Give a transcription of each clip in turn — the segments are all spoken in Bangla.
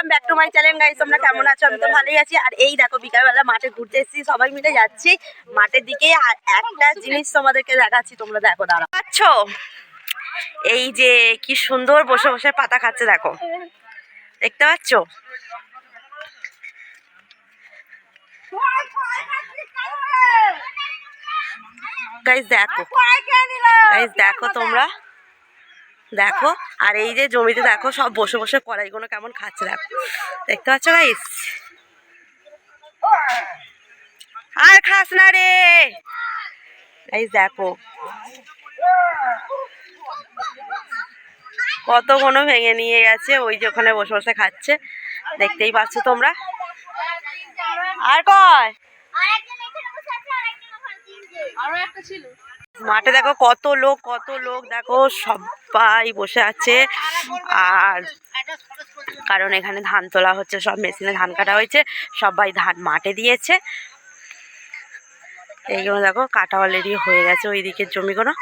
Welcome back to my channel guys. তোমরা কেমন আছো? আমি তো ভালোই আছি। আর এই দেখো বিকালবেলা মাঠে ঘুরতে এসেছি, সবাই মিলে যাচ্ছি মাঠের দিকে। আর একটা জিনিস তোমাদেরকে দেখাচ্ছি, তোমরা দেখো, দাঁড়াও। পাচ্ছ এই যে কি সুন্দর বসে বসে পাতা খাচ্ছে, দেখো, দেখতে পাচ্ছ গাইস? দেখো গাইস, দেখো তোমরা দেখো। আর এই যে জমিতে দেখো সব বসে বসে কড়াইগুলো কেমন খাচ্ছে, দেখো, দেখতে পাচ্ছ গাইস? আর খাস না রে গাইস, দেখো কতগুলো ভেঙে নিয়ে গেছে, ওই যে ওখানে বসে বসে খাচ্ছে, দেখতেই পাচ্ছ তোমরা। আর কয় মাঠে দেখো কত লোক দেখো, সবাই বসে আছে। আর কারণ এখানে ধান তোলা হচ্ছে, সব মেশিনে ধান কাটা হয়েছে, সবাই ধান মাঠে দিয়েছে। এইগুলো দেখো কাটা অলরেডি হয়ে গেছে, ওই দিকের জমিগুলো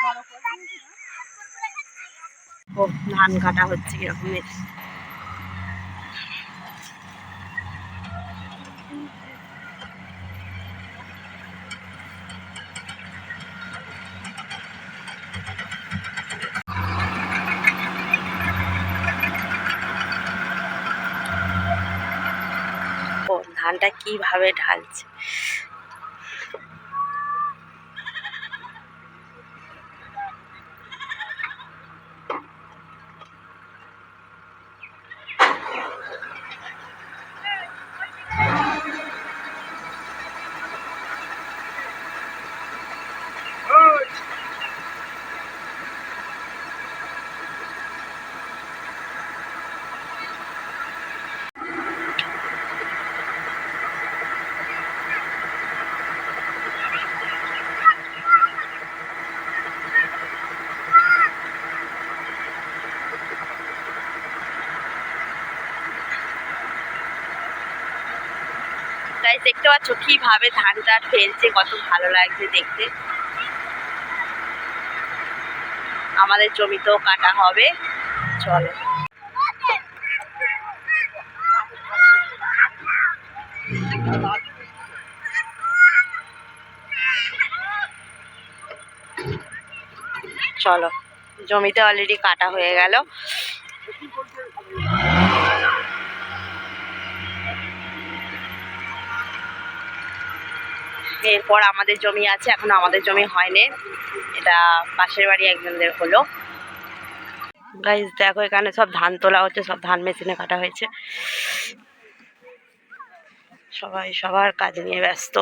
ধান কাটা হচ্ছে কিরকম। ধানটা কিভাবে ঢালছে, গাইস দেখতে পাচ্ছ কিভাবে ধানটা ফেলছে, কত ভালো লাগছে দেখতে। আমাদের জমিতেও কাটা হবে, চলো। চলো, জমিতে অলরেডি কাটা হয়ে গেল। এরপর আমাদের জমি আছে, এখন আমাদের জমি হয়নি, এটা পাশের বাড়ি একজনদের হলো। গাইস দেখো এখানে সব ধান তোলা হচ্ছে, সব ধান মেশিনে কাটা হয়েছে, সবাই সবার কাজ নিয়ে ব্যস্ত।